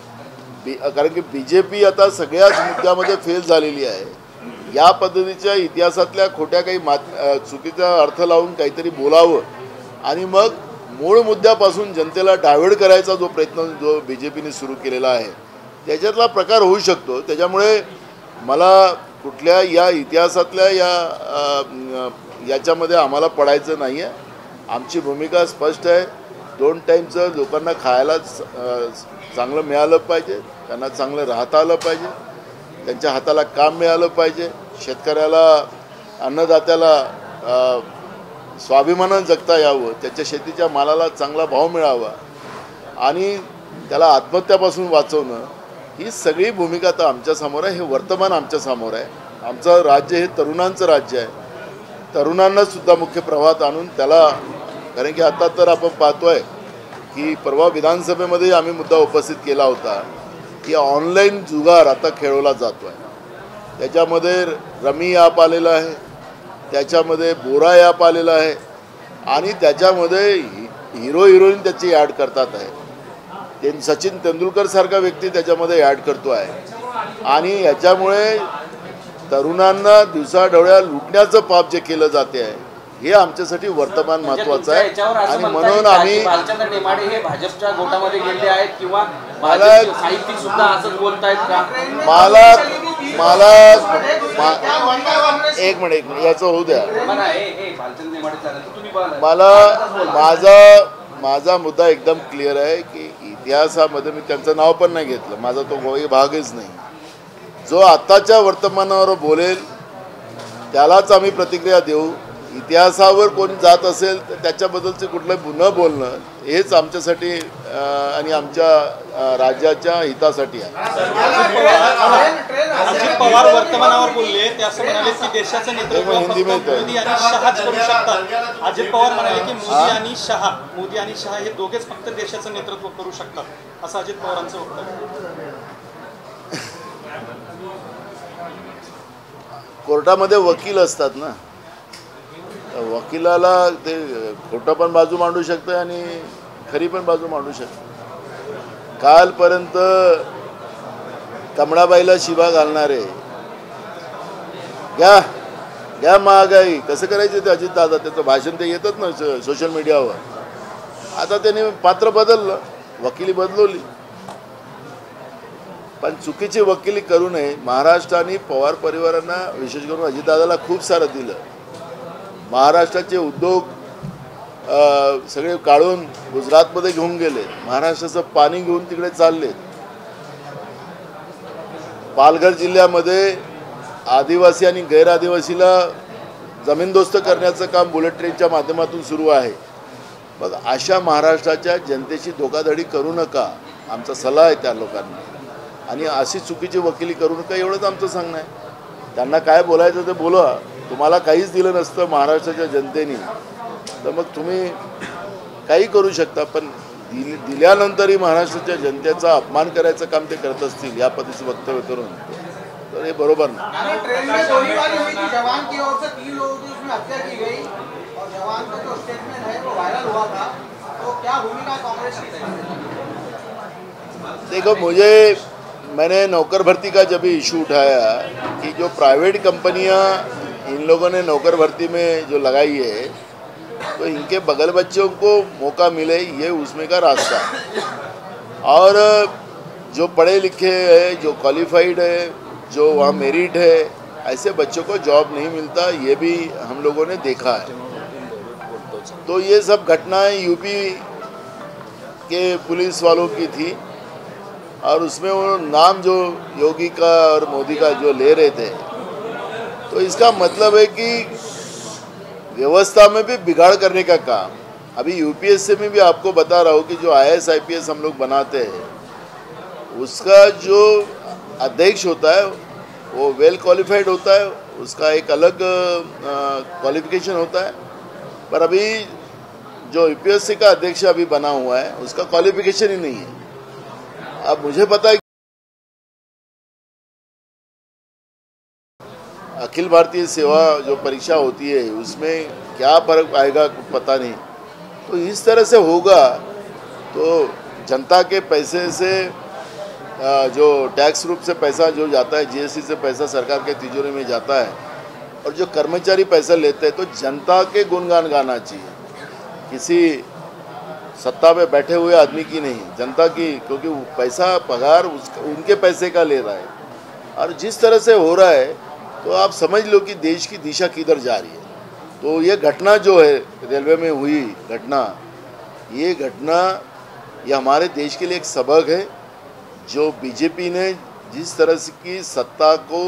कारण की BJP आता सगळ्याच मुद्द्यामध्ये फेल झालेली आहे. या पद्धतीच्या इतिहासातल्या खोट्या काही चुकीचा अर्थ लावून काहीतरी बोलावं आणि मग मूळ मुद्द्यापासून जनतेला डायव्हर्ट करायचा जो प्रयत्न जो BJPने सुरू केलेला आहे त्याच्यातला प्रकार होऊ शकतो. त्याच्यामुळे मला कुठल्या या इतिहासातल्या याच्यामध्ये आम्हाला पडायचं नाही आहे. आमची भूमिका स्पष्ट आहे. 2 टाईमचं लोकांना खायला चांगलं मिळालं पाहिजे, त्यांना चांगलं राहता आलं पाहिजे, त्यांच्या हाताला काम मिळालं पाहिजे, शेतकऱ्याला अन्नदात्याला स्वाभिमानानं जगता यावं, त्याच्या शेतीच्या मालाला चांगला भाव मिळावा आणि त्याला आत्महत्यापासून वाचवणं, ही सगळी भूमिका तर आमच्यासमोर आहे. हे वर्तमान आमच्यासमोर आहे. आमचं राज्य हे तरुणांचं राज्य आहे. तरुणांनासुद्धा मुख्य प्रवाहात आणून त्याला, कारण की आता तर आपण पाहतोय की परवा विधानसभेमध्ये आम्ही मुद्दा उपस्थित केला होता की ऑनलाईन जुगार आता खेळवला जातो आहे. त्याच्यामध्ये रमी ॲप आलेलं आहे, त्याच्यामध्ये बोरा ॲप आलेला आहे आणि त्याच्यामध्ये हिरो हिरोईन त्याची ॲड करतात आहे. ते सचिन तेंडुलकर सारखा व्यक्ती त्याच्यामध्ये ॲड करतो आहे आणि याच्यामुळे तरुणांना दिवसाढवळ्या लुटण्याचं पाप जे केलं जाते आहे हे आमच्यासाठी वर्तमान महत्वाचं आहे. आणि म्हणून आम्ही भालचंद्र नेमाडे हे भाजपच्या गोटामध्ये गेले आहेत किंवा साहित्यिक सुद्धा असंच बोलतायत का? एक मिनिट याचं होऊ द्या. भालचंद्र नेमाडे मला माझा मुद्दा एकदम क्लिअर आहे की इतिहासामध्ये मी त्यांचं नाव पण नाही घेतलं, माझा तो भागच नाही. जो आत्ताच्या वर्तमानावर बोलेल त्यालाच आम्ही प्रतिक्रिया देऊ. इतिहासावर कोण जात असेल तर त्याच्याबद्दलचे कुठलं न बोलणं हेच आमच्यासाठी आणि आमच्या राज्याच्या हितासाठी आहे. अजित पवार वर्तमानावर बोलले, ते असं म्हणाले की देशाचं नेतृत्व मोदी आणि शहाच करू शकतात. अजित पवार म्हणाले की मोदी आणि शहा हे दोघेच फक्त देशाचं नेतृत्व करू शकतात, असं अजित पवारांचं वक्तव्य. कोर्टामध्ये वकील असतात ना, वकिलाला ते खोटं पण बाजू मांडू शकतं आणि खरी पण बाजू मांडू शकतं. कालपर्यंत कमळाबाईला शिवा घालणारे घ्या महागाई कसं करायचं ते अजितदादा, त्याचं भाषण ते येतात ना सोशल मीडियावर. आता त्यांनी पात्र बदललं, वकिली बदलवली, पण चुकीची वकिली करू नये. महाराष्ट्राने पवार परिवारांना विशेष करून अजितदादाला खूप सारं दिलं. महाराष्ट्राचे उद्योग सगळे काढून गुजरातमध्ये घेऊन गेले, महाराष्ट्राचं पाणी घेऊन तिकडे चालले. पालघर जिल्ह्यामध्ये आदिवासी आणि गैरआदिवासीला जमीनदोस्त करण्याचं काम बुलेट ट्रेनच्या माध्यमातून सुरू आहे. मग अशा महाराष्ट्राच्या जनतेची धोकाधडी करू नका, आमचा सल्ला आहे त्या लोकांना. आणि अशी चुकीची वकिली करू नका एवढंच आमचं सांगणं आहे. त्यांना काय बोलायचं ते बोला. तुम्हाला काहीच दिलं नसतं महाराष्ट्राच्या जनतेने तर मग तुम्ही काही करू शकता, पण दिल्यानंतरही महाराष्ट्राच्या जनतेचा अपमान करायचं काम ते करत असतील या पद्धतीचं वक्तव्य करून, तर हे बरोबर नाही. देखो मैंने नौकर भर्ती का जब इशू उठाया कि जो प्राइवेट कंपनियां इन लोगों ने नौकर भर्ती में जो लगाई है तो इनके बगल बच्चों को मौका मिले, ये उसमें का रास्ता है. और जो पढ़े लिखे हैं, जो क्वालिफाइड है, जो वहाँ मेरिट है, ऐसे बच्चों को जॉब नहीं मिलता, ये भी हम लोगों ने देखा है. तो ये सब घटनाएं यूपी के पुलिस वालों की थी और उसमें वो नाम जो योगी का और मोदी का जो ले रहे थे, तो इसका मतलब है कि व्यवस्था में भी बिगाड़ करने का काम. अभी यूपीएससी में भी आपको बता रहा हूँ कि जो IAS IPS हम लोग बनाते हैं उसका जो अध्यक्ष होता है वो वेल क्वालिफाइड होता है, उसका एक अलग क्वालिफिकेशन होता है. पर अभी जो यूपीएससी का अध्यक्ष अभी बना हुआ है उसका क्वालिफिकेशन ही नहीं है. अब मुझे पता है अखिल भारतीय सेवा जो परीक्षा होती है उसमें क्या फर्क आएगा पता नहीं. तो इस तरह से होगा तो जनता के पैसे से जो टैक्स रूप से पैसा जो जाता है, GST से पैसा सरकार के तिजोरी में जाता है और जो कर्मचारी पैसा लेते हैं, तो जनता के गुणगान गाना चाहिए. किसी सत्ता पे बैठे हुए आदमी की नहीं, जनता की, क्योंकि पैसा पगार उनके पैसे का ले रहा है। और जिस तरह से हो रहा है तो आप समझ लो कि देश की दिशा किधर जा रही है। तो ये घटना जो है रेलवे में हुई घटना, ये हमारे देश के लिए एक सबक है। जो बीजेपी ने जिस तरह से की सत्ता को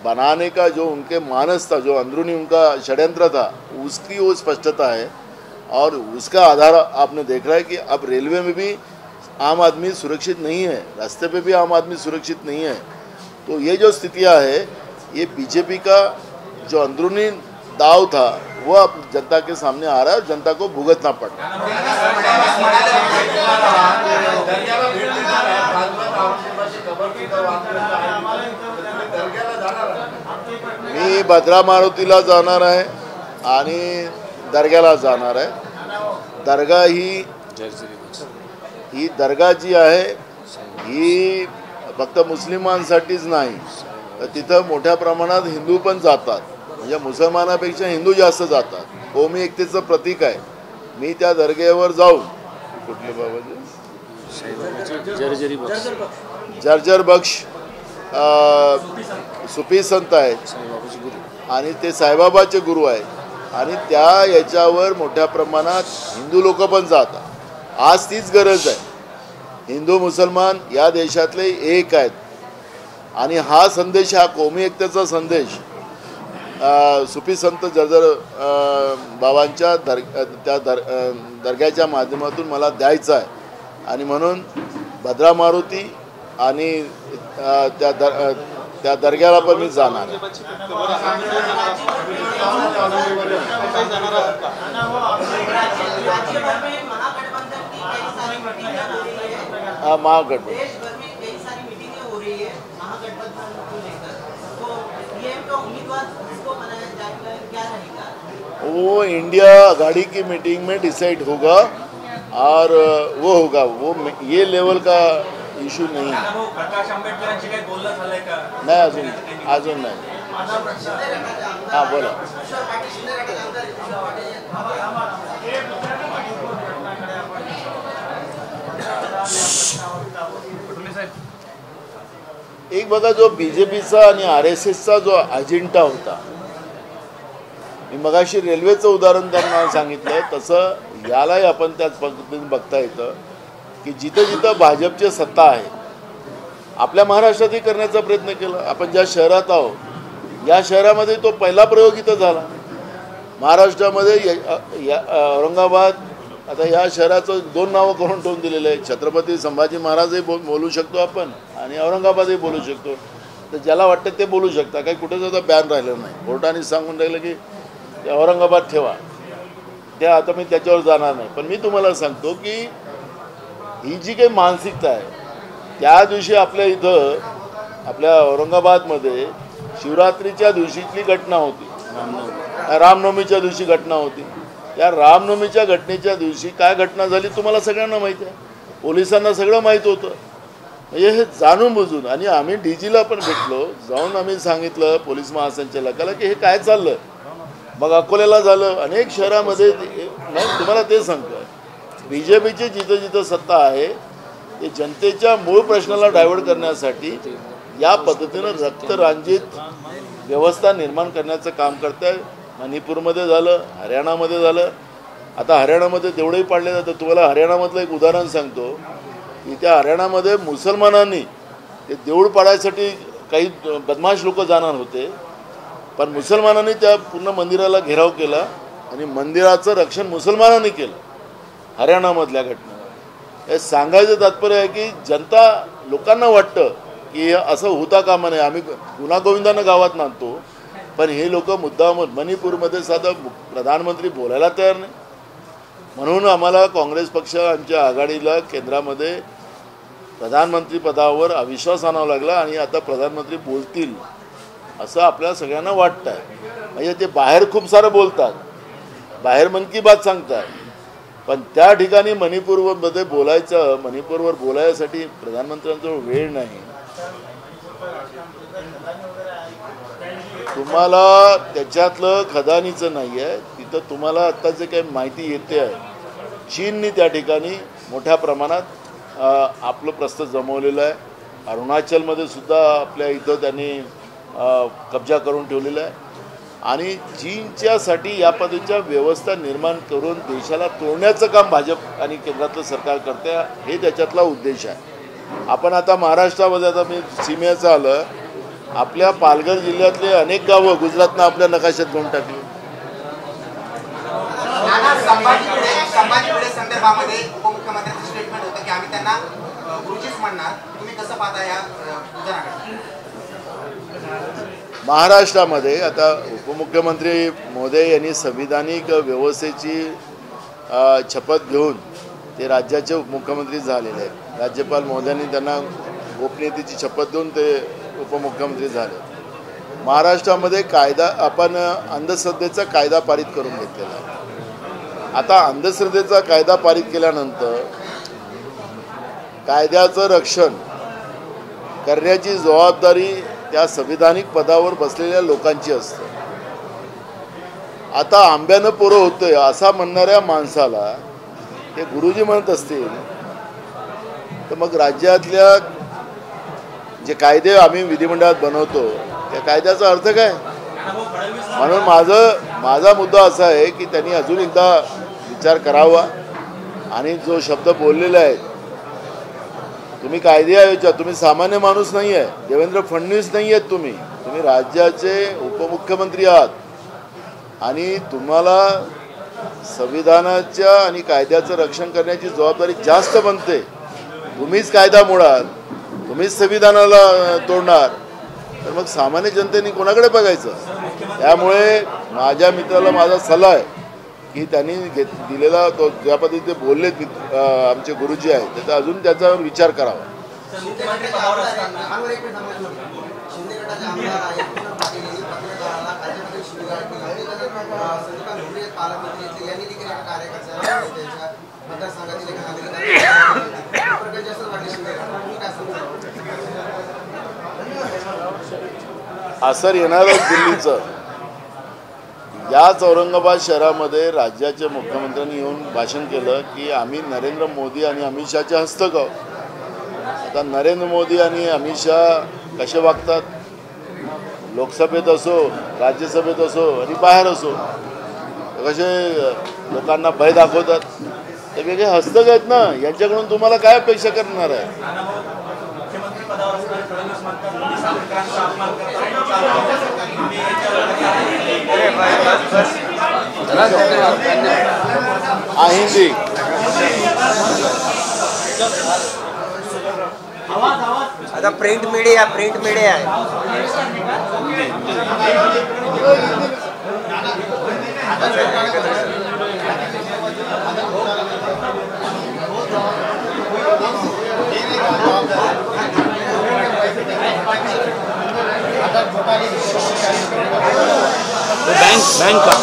बनाने का जो उनके मानस था, जो अंदरूनी उनका षड्यंत्र था, उसकी वो स्पष्टता है। और उसका आधार आपने देख रहा है कि अब रेलवे में भी आम आदमी सुरक्षित नहीं है, रास्ते पे भी आम आदमी सुरक्षित नहीं है। तो ये जो स्थितियां है, ये बीजेपी का जो अंदरूनी दाव था वो अब जनता के सामने आ रहा है और जनता को भुगतना पड़ रहा है। मी भद्रा मारुतीला जाणार आहे आणि दर्ग्याला जाणार आहे। दर्गा ही दर्गा जी आहे ही फक्त मुस्लिमांसाठीच नाही, तर तिथं मोठ्या प्रमाणात हिंदू पण जातात, म्हणजे मुसलमानापेक्षा हिंदू जास्त जातात। कौमी एकतेचं प्रतीक आहे। मी त्या दर्ग्यावर जाऊन कुठले बाबाजी जर्जर बख्श सुफी संत आहेत आणि ते साईबाबाचे गुरु आहेत आणि त्या याच्यावर मोठ्या प्रमाणात हिंदू लोक पण जातात। आज तीच गरज आहे। हिंदू मुसलमान या देशातले एक आहेत आणि हा संदेश, हा कौमी एकतेचा संदेश सुफी संत जर्जर बाबांच्या त्या दर्ग्याच्या माध्यमातून मला द्यायचा आहे। आणि म्हणून भद्रा मारुती आणि त्या दर्ग्याला पण मी जाणार आहे। महागठबंधन वो इंडिया आघाड़ी की मीटिंग में डिसाइड होगा और वो होगा, वो ये लेवल का इशू नहीं है। नहीं अजून नहीं। हाँ बोला। एक बघा, जो बीजेपीचा आणि RSSचा जो अजेंडा होता, मी मगाशी रेल्वेचं उदाहरण त्यांना सांगितलं, तसं यालाही आपण त्याच पद्धतीने बघता येतं की जिथं जिथं भाजपची सत्ता आहे, आपल्या महाराष्ट्रातही करण्याचा प्रयत्न केला। आपण ज्या शहरात आहोत या शहरामध्ये तो पहिला प्रयोग इथं झाला। महाराष्ट्रामध्ये औरंगाबाद, आता या शहराचं 2 नावं करून ठेवून दिलेलं आहे। छत्रपती संभाजी महाराजही बोलू शकतो आपण आणि औरंगाबादही बोलू शकतो। तर ज्याला वाटतं ते बोलू शकता, काही कुठेच आता बॅन राहिलं नाही। कोर्टाने सांगून राहिलं की ते औरंगाबाद ठेवा, त्या आता मी त्याच्यावर जाणार नाही। पण मी तुम्हाला सांगतो की ही जी काही मानसिकता आहे, त्या दिवशी आपल्या इथं आपल्या औरंगाबादमध्ये शिवरात्रीच्या दिवशीतली घटना होती, रामनवमीच्या दिवशी घटना होती। त्या रामनवमीच्या घटनेच्या दिवशी काय घटना झाली तुम्हाला सगळ्यांना माहिती आहे, पोलिसांना सगळं माहीत होतं। म्हणजे हे जाणून बुजून, आणि आम्ही DGला पण भेटलो, जाऊन आम्ही सांगितलं पोलीस महासंचालकाला की हे काय चाललं। मग अकोल्याला झालं, अनेक शहरामध्ये। नाही तुम्हाला ते सांगतो, बीजेपीची जिथं जिथं सत्ता आहे ते जनतेच्या मूळ प्रश्नाला डायव्हर्ट करण्यासाठी या पद्धतीनं रक्तरांजित व्यवस्था निर्माण करण्याचं काम करत आहे। मणिपूरमध्ये झालं, हरियाणामध्ये झालं। आता हरियाणामध्ये तेवढंही पाडले जातं। तुम्हाला हरियाणामधलं एक उदाहरण सांगतो की त्या हरियाणामध्ये मुसलमानांनी ते देऊळ पाडायसाठी काही बदमाश लोक जाणार होते, पण मुसलमानांनी त्या पूर्ण मंदिराला घेराव केला आणि मंदिराचं रक्षण मुसलमानांनी केलं। हरियाणामधल्या घटना हे सांगायचं तात्पर्य आहे की जनता, लोकांना वाटतं की असं होता कामा नये। आम्ही गुन्हा-गोविंदानं गावात नांदतो, पण हे लोक मुद्दाम मणिपूरमध्ये साधा प्रधानमंत्री बोलायला तयार नाही। म्हणून आम्हाला काँग्रेस पक्ष आमच्या आघाडीला केंद्रामध्ये प्रधानमंत्री पदावर अविश्वास आणावा लागला आणि आता प्रधानमंत्री बोलतील असं आपल्या सगळ्यांना वाटतं आहे। म्हणजे ते बाहेर खूप सारं बोलतात, बाहेर मन की बात सांगतात, पण त्या ठिकाणी मणिपूरमध्ये बोलायचं, मणिपूरवर बोलायसाठी प्रधानमंत्र्यांजवळ वेळ नाही। तुम्हाला त्याच्यातलं खदानीचं नाही आहे, तिथं तुम्हाला आत्ता जे काही माहिती येते आहे चीननी त्या ठिकाणी मोठ्या प्रमाणात आपलं प्रस्थ जमवलेलं आहे. अरुणाचलमध्ये सुद्धा आपल्या इथं त्यांनी कब्जा करून ठेवलेला आहे आणि चीनच्यासाठी या पद्धतीच्या व्यवस्था निर्माण करून देशाला तोडण्याचं काम भाजप आणि केंद्रातलं सरकार करते, हे त्याच्यातला उद्देश आहे. आपण आता महाराष्ट्रामध्ये, आता मी सीमेचं आलं, आपल्या पालघर जिल्ह्यातले अनेक गावं गुजरातनं आपल्या नकाशात घेऊन टाकली. संभाजी संदर्भामध्ये उपमुख्यमंत्र्यांचं स्टेटमेंट होतं की आम्ही त्यांना गुरुजीच म्हणणार. तुम्ही कसं पाहता या उदाहरणाकडे? महाराष्ट्रामध्ये आता उपमुख्यमंत्री महोदय यांनी संविधानिक व्यवस्थेची शपथ घेऊन ते राज्याचे उपमुख्यमंत्री झालेले आहेत. राज्यपाल महोदयांनी त्यांना गोपनीयतेची शपथ देऊन ते उपमुख्यमंत्री झाले. महाराष्ट्रामध्ये कायदा, आपण अंधश्रद्धेचा कायदा पारित करून घेतलेला आहे. आता अंधश्रद्धेचा कायदा पारित केल्यानंतर कायद्याचं रक्षण करण्याची जबाबदारी त्या संविधानिक पदावर बसलेल्या लोकांची असते. आता आंब्यानं पोरं होतंय असा म्हणणाऱ्या माणसाला हे गुरुजी म्हणत असतील तर मग राज्यातल्या जे कायदे आम्ही विधिमंडळात बनवतो त्या कायद्याचा अर्थ काय? म्हणून माझा मुद्दा असा आहे की त्यांनी अजून एकदा विचार करावा आणि जो शब्द बोललेला आहे, तुम्ही कायदे आयोजक, तुम्ही सामान्य माणूस नाही आहे, देवेंद्र फडणवीस नाही आहेत, तुम्ही राज्याचे उपमुख्यमंत्री आहात आणि तुम्हाला संविधानाच्या आणि कायद्याचं रक्षण करण्याची जबाबदारी जास्त बनते. तुम्हीच कायदा मोडाल, तुम्हीच संविधानाला तोडणार, तर मग सामान्य जनतेने कोणाकडे बघायचं? त्यामुळे माझ्या मित्राला माझा सल्ला आहे की त्यांनी दिलेला तो ज्या पद्धतीने बोललेत आमचे गुरुजी आहेत त्याचा अजून त्याच्यावर विचार करावा. असर येणारच दिल्लीचं. याच औरंगाबाद शहरामध्ये राज्याच्या मुख्यमंत्र्यांनी येऊन भाषण केलं की आम्ही नरेंद्र मोदी आणि अमित शहाचे हस्तक आहोत. आता नरेंद्र मोदी आणि अमित शहा कसे वागतात, लोकसभेत असो, राज्यसभेत असो आणि बाहेर असो, कसे लोकांना भय दाखवतात, ते वेगळे हस्तक आहेत ना. यांच्याकडून तुम्हाला काय अपेक्षा करणार आहे? हिंदी आता प्रिंट मीडिया आहे. बैंक का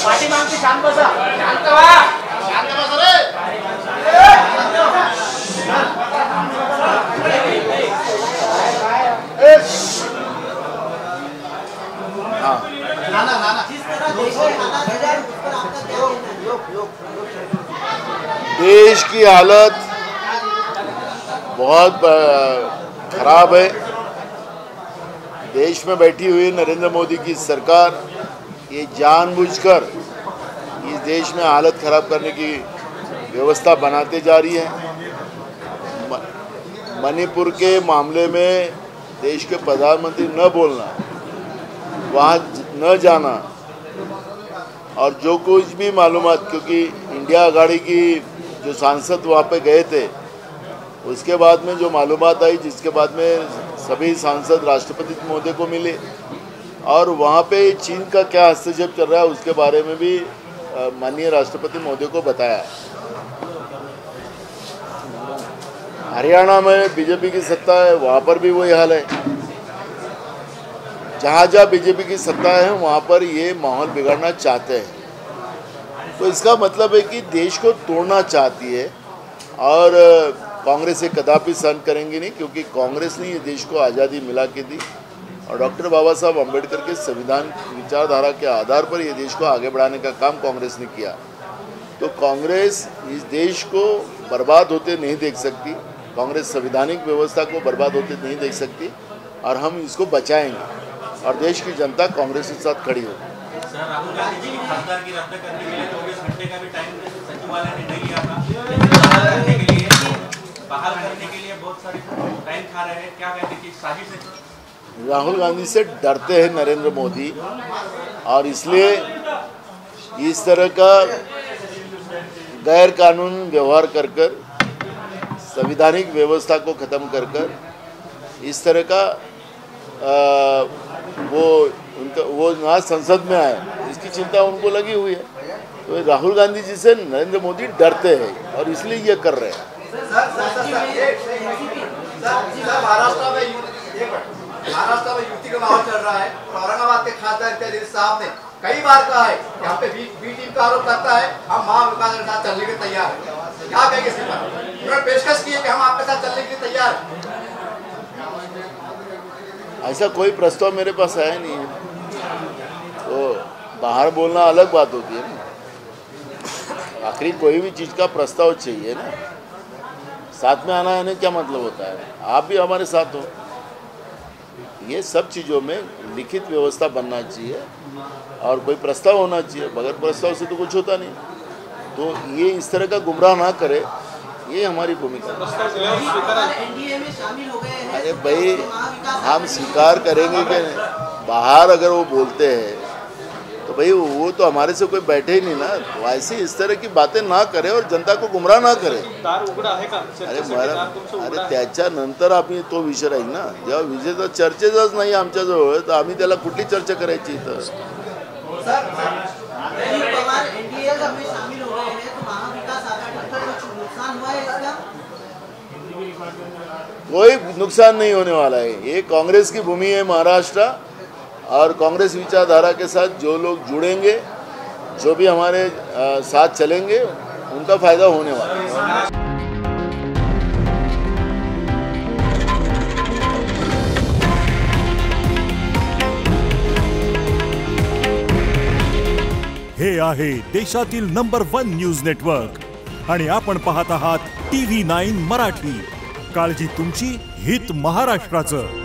पाठीमागची शांत बसा, शांत व्हा, शांत बसा रे. देश की हालत बहुत खराब है. देश में बैठी हुई नरेंद्र मोदी की सरकार ये जानबूझकर इस देश में हालत खराब करने की व्यवस्था बनाते जा रही है. मणिपुर के मामले में देश के प्रधानमंत्री न बोलना, वहाँ न जाना और जो कुछ भी मालूमात, क्योंकि इंडिया आघाड़ी की जो सांसद वहाँ पे गए थे उसके बाद में जो मालूमात आई, जिसके बाद में सभी सांसद राष्ट्रपति महोदय को मिले और वहाँ पे चीन का क्या हस्तक्षेप चल रहा है उसके बारे में भी माननीय राष्ट्रपति महोदय को बताया. हरियाणा में बीजेपी की सत्ता है, वहाँ पर भी वही हाल है. जहाँ जहाँ बीजेपी की सत्ता है वहाँ पर ये माहौल बिगाड़ना चाहते हैं. तो इसका मतलब है कि देश को तोड़ना चाहती है और कांग्रेस ये कदापि सहन करेंगी नहीं, क्योंकि कांग्रेस ने ये देश को आज़ादी मिला के दी और डॉक्टर बाबा साहब अम्बेडकर के संविधान विचारधारा के आधार पर ये देश को आगे बढ़ाने का काम कांग्रेस ने किया। तो कांग्रेस इस देश को बर्बाद होते नहीं देख सकती, कांग्रेस संवैधानिक व्यवस्था को बर्बाद होते नहीं देख सकती, और हम इसको बचाएंगे और देश की जनता कांग्रेस के साथ खड़ी होगी। सर, राहुल गांधी जी की खासदार की रद्द करने के लिए 24 घंटे का भी टाइम सचिवालय ने नहीं लिया था। बहाल करने के लिए बहुत सारे टाइम खा रहे हैं, क्या कहते हैं कि साजिश है? राहुल गांधी से डरते हैं नरेंद्र मोदी, और इसलिए इस तरह का गैर कानून व्यवहार कर कर, संवैधानिक व्यवस्था को ख़त्म कर कर, इस तरह का वो ना संसद में आए, इसकी चिंता उनको लगी हुई है। तो राहुल गांधी जी से नरेंद्र मोदी डरते हैं और इसलिए ये कर रहे हैं। महाराष्ट्र में युति का माहौल चल रहा है और औरंगाबाद के खासदार दिलीप साहब ने कई बार कहा है कि हम पे बी टीम का आरोप करता है, हम महाविकास के साथ चलने के तैयार हैं। क्या कहेंगे इस पर? उन्होंने पेशकश की है कि हम आपके साथ चलने के लिए तैयार हैं। ऐसा कोई प्रस्ताव मेरे पास आया नहीं है, तो बाहर बोलना अलग बात होती है ना। आखिरी कोई भी चीज़ का प्रस्ताव चाहिए ना, साथ में आना है, क्या मतलब होता है? आप भी हमारे साथ हो। ये सब चीज़ों में लिखित व्यवस्था बनना चाहिए और कोई प्रस्ताव होना चाहिए, बगैर प्रस्ताव से तो कुछ होता नहीं। तो ये इस तरह का गुमराह ना करे, ये हमारी भूमिका है। अरे भाई, हम स्वीकार करेंगे कि बाहर अगर वो बोलते हैं तो भाई वो तो हमारे से कोई बैठे ही नहीं ना, तो ऐसे इस तरह की बातें ना करे और जनता को गुमराह ना करे। अरे त्याच्यानंतर आम्ही तो विषय राहील ना, जेव्हा विजेचा चर्चेचाच नाही आमच्याजवळ, तर आम्ही त्याला कुठली चर्चा करायची इथं? कोई नुकसान नहीं होने वाला है। ये कांग्रेस की भूमि है महाराष्ट्र, और कांग्रेस विचारधारा के साथ जो लोग जुड़ेंगे, जो भी हमारे साथ चलेंगे, उनका फायदा होने वाला है। हे आहे देशातील नंबर 1 न्यूज नेटवर्क आणि आपण पाहत आहात TV9 मराठी। काळजी तुमची, हित महाराष्ट्राचं।